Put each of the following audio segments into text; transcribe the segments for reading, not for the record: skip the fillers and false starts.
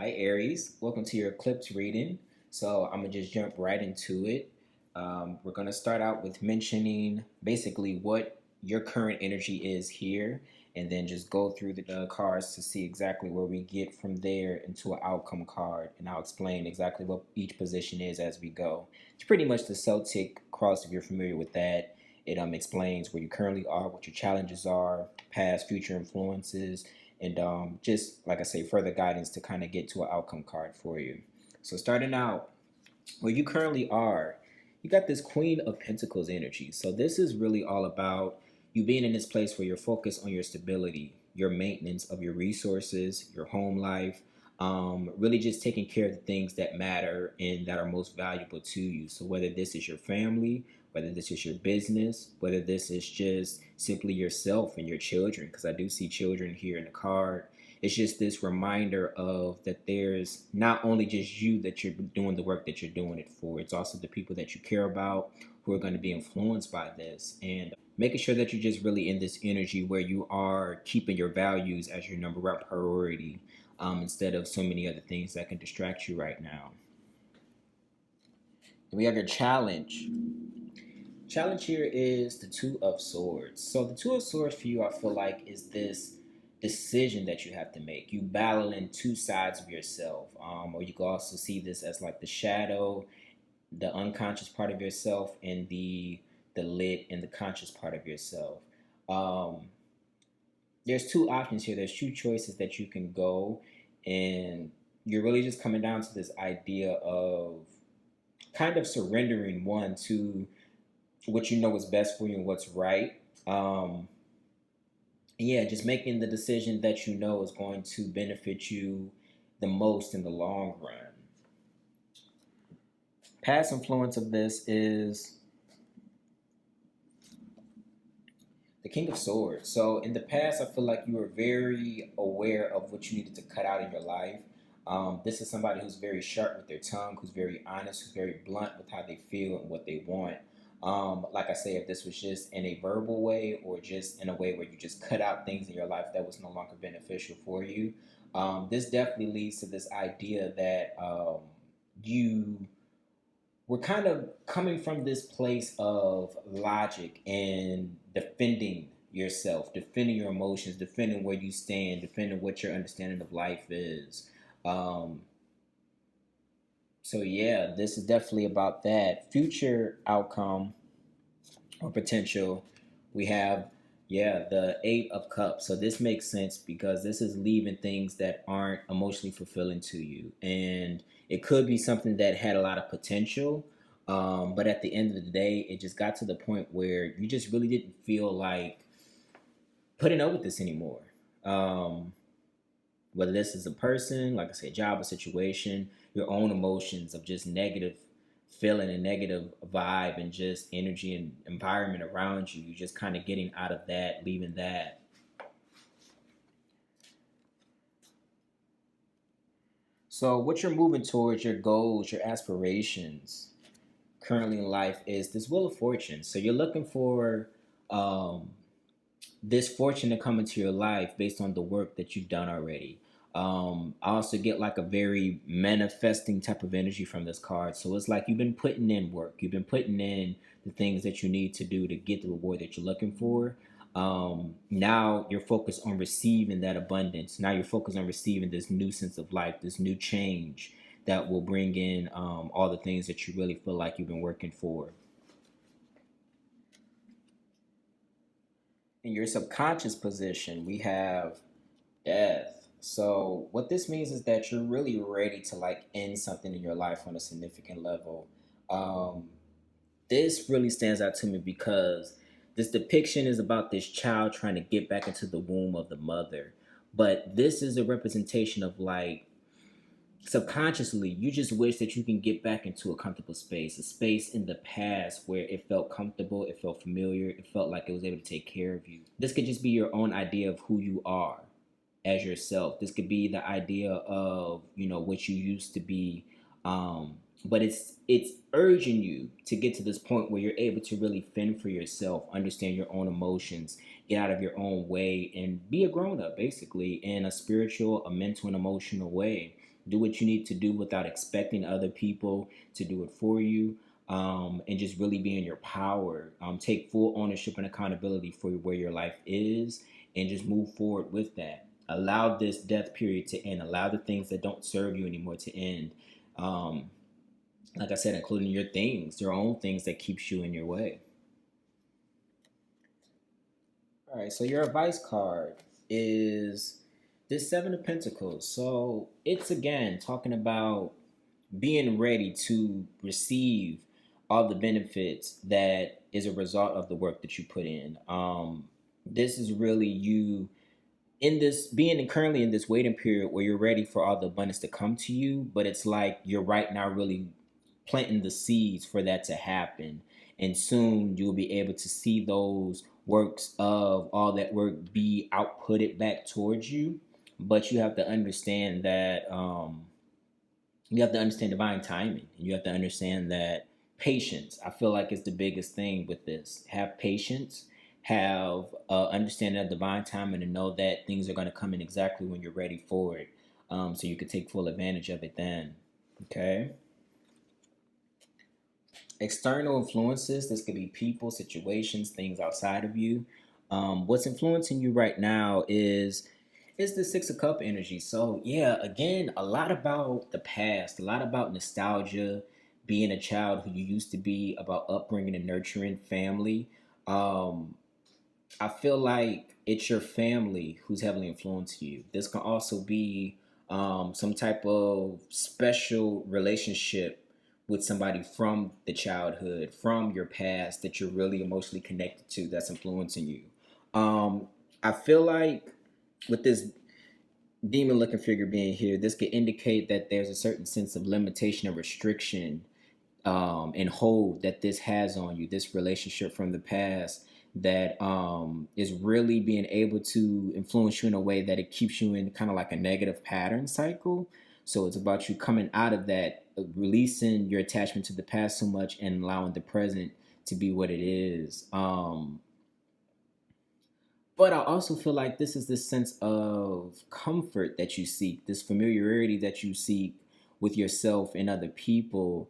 Hi, Aries. Welcome to your Eclipse reading. So I'm going to just jump right into it. We're going to start out with mentioning basically what your current energy is here, and then just go through the cards to see exactly where we get from there into an outcome card. And I'll explain exactly what each position is as we go. It's pretty much the Celtic cross, if you're familiar with that. It explains where you currently are, what your challenges are, past, future influences, and just like I say, further guidance to kind of get to an outcome card for you. So starting out where you currently are, you got this Queen of Pentacles energy. So this is really all about you being in this place where you're focused on your stability, your maintenance of your resources, your home life, really just taking care of the things that matter and that are most valuable to you. So whether this is your family, whether this is your business, whether this is just simply yourself and your children, because I do see children here in the card. It's just this reminder of that there's not only just you that you're doing the work that you're doing it for, it's also the people that you care about who are going to be influenced by this, and making sure that you're just really in this energy where you are keeping your values as your number one priority, instead of so many other things that can distract you right now. We have your challenge. Challenge here is the Two of Swords. So the Two of Swords for you, I feel like, is this decision that you have to make. You battling two sides of yourself, or you can also see this as like the shadow, the unconscious part of yourself, and the lit and the conscious part of yourself. Um, there's two options here. There's two choices that you can go, and you're really just coming down to this idea of kind of surrendering one to what you know is best for you and what's right. Yeah, just making the decision that you know is going to benefit you the most in the long run. Past influence of this is the King of Swords. So in the past, I feel like you were very aware of what you needed to cut out in your life. This is somebody who's very sharp with their tongue, who's very honest, who's very blunt with how they feel and what they want. Like I say, if this was just in a verbal way or just in a way where you just cut out things in your life that was no longer beneficial for you, this definitely leads to this idea that you were kind of coming from this place of logic and defending yourself, defending your emotions, defending where you stand, defending what your understanding of life is. Um, so yeah, this is definitely about that future outcome or potential. We have, yeah, the Eight of Cups. So this makes sense because this is leaving things that aren't emotionally fulfilling to you, and it could be something that had a lot of potential, but at the end of the day, it just got to the point where you just really didn't feel like putting up with this anymore. Um, Whether this is a person, like I said, job or situation, your own emotions of just negative feeling and negative vibe and just energy and environment around you. You're just kind of getting out of that, leaving that. So, what you're moving towards, your goals, your aspirations currently in life is this Wheel of Fortune. So, you're looking for um, this fortune to come into your life based on the work that you've done already. I also get like a very manifesting type of energy from this card. So it's like you've been putting in work, you've been putting in the things that you need to do to get the reward that you're looking for. Now you're focused on receiving that abundance. Now you're focused on receiving this new sense of life, this new change that will bring in all the things that you really feel like you've been working for. In your subconscious position, we have death. So what this means is that you're really ready to like end something in your life on a significant level. Um, this really stands out to me because this depiction is about this child trying to get back into the womb of the mother. But this is a representation of like subconsciously you just wish that you can get back into a comfortable space, a space in the past where it felt comfortable, it felt familiar, it felt like it was able to take care of you. This could just be your own idea of who you are as yourself. This could be the idea of, you know, what you used to be. But it's urging you to get to this point where you're able to really fend for yourself, understand your own emotions, get out of your own way, and be a grown up basically in a spiritual, a mental, and emotional way Do what you need to do without expecting other people to do it for you. And just really be in your power. Take full ownership and accountability for where your life is, and just move forward with that. Allow this death period to end. Allow the things that don't serve you anymore to end. Um, like I said, including your things, your own things that keeps you in your way. All right, so your advice card is this Seven of Pentacles. So it's again talking about being ready to receive all the benefits that is a result of the work that you put in. This is really you in this being currently in this waiting period where you're ready for all the abundance to come to you, but it's like you're right now really planting the seeds for that to happen. And soon you'll be able to see those works of all that work be outputted back towards you. But you have to understand that you have to understand divine timing. You have to understand that patience, I feel like, is the biggest thing with this. Have patience, have understanding of divine timing, and know that things are going to come in exactly when you're ready for it. So you can take full advantage of it then. Okay. External influences, this could be people, situations, things outside of you. What's influencing you right now is the Six of Cup energy. So yeah, again, a lot about the past, a lot about nostalgia, being a child who you used to be, about upbringing and nurturing family. um I feel like it's your family who's heavily influenced you. This can also be some type of special relationship with somebody from the childhood, from your past, that you're really emotionally connected to, that's influencing you. Um, I feel like with this demon looking figure being here, this could indicate that there's a certain sense of limitation and restriction and hold that this has on you, this relationship from the past that is really being able to influence you in a way that it keeps you in kind of like a negative pattern cycle. So it's about you coming out of that, releasing your attachment to the past so much and allowing the present to be what it is. But I also feel like this is this sense of comfort that you seek, this familiarity that you seek with yourself and other people.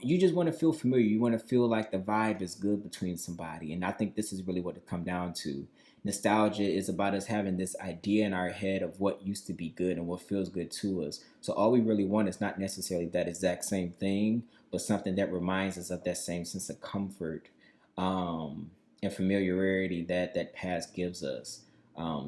You just want to feel familiar. You want to feel like the vibe is good between somebody. And I think this is really what it comes down to. Nostalgia is about us having this idea in our head of what used to be good and what feels good to us. So all we really want is not necessarily that exact same thing, but something that reminds us of that same sense of comfort. And familiarity that that past gives us.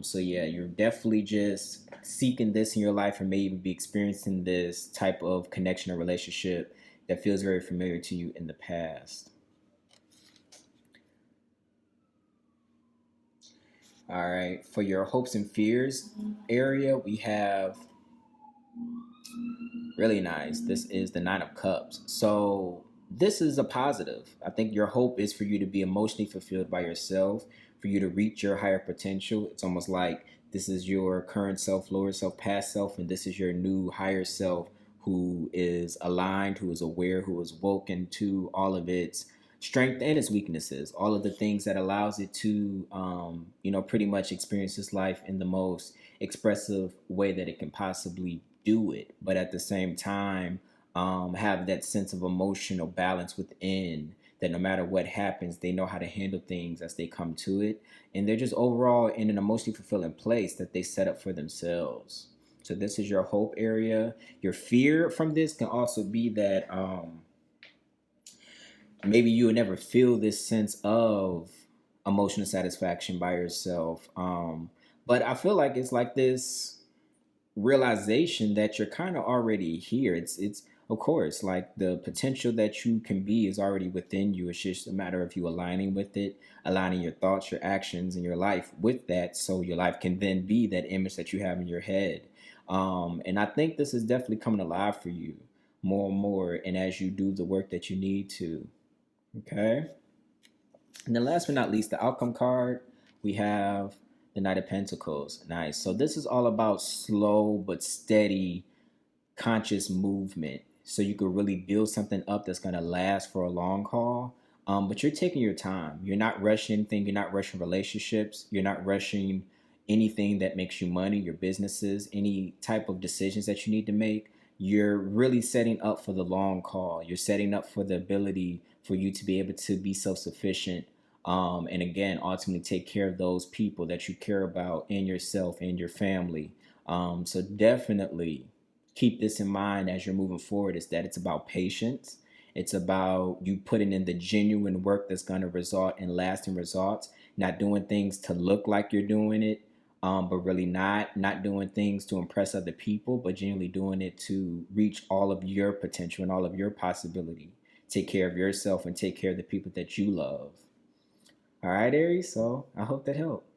So yeah, you're definitely just seeking this in your life, or maybe even be experiencing this type of connection or relationship that feels very familiar to you in the past. All right, for your hopes and fears area, we have really nice. This is the Nine of Cups. So this is a positive. I think your hope is for you to be emotionally fulfilled by yourself, for you to reach your higher potential. It's almost like this is your current self, lower self, past self, and this is your new higher self who is aligned, who is aware, who is woken to all of its strength and its weaknesses, all of the things that allows it to, pretty much experience this life in the most expressive way that it can possibly do it, but at the same time, have that sense of emotional balance within, that no matter what happens, they know how to handle things as they come to it. And they're just overall in an emotionally fulfilling place that they set up for themselves. So this is your hope area. Your fear from this can also be that maybe you will never feel this sense of emotional satisfaction by yourself. But I feel like it's like this realization that you're kind of already here. It's of course like the potential that you can be is already within you. It's just a matter of you aligning with it, aligning your thoughts, your actions, and your life with that, so your life can then be that image that you have in your head. And I think this is definitely coming alive for you more and more, and as you do the work that you need to. Okay. And then last but not least, the outcome card, we have the Knight of Pentacles. Nice. So this is all about slow but steady conscious movement. So you could really build something up that's going to last for a long haul. But you're taking your time. You're not rushing anything. You're not rushing relationships. You're not rushing anything that makes you money, your businesses, any type of decisions that you need to make, you're really setting up for the long call. You're setting up for the ability for you to be able to be self-sufficient, and again, ultimately take care of those people that you care about and yourself and your family. So definitely keep this in mind as you're moving forward, is that it's about patience. It's about you putting in the genuine work that's going to result in lasting results, not doing things to look like you're doing it, but really not doing things to impress other people, but genuinely doing it to reach all of your potential and all of your possibility. Take care of yourself and take care of the people that you love. All right, Aries. So I hope that helped.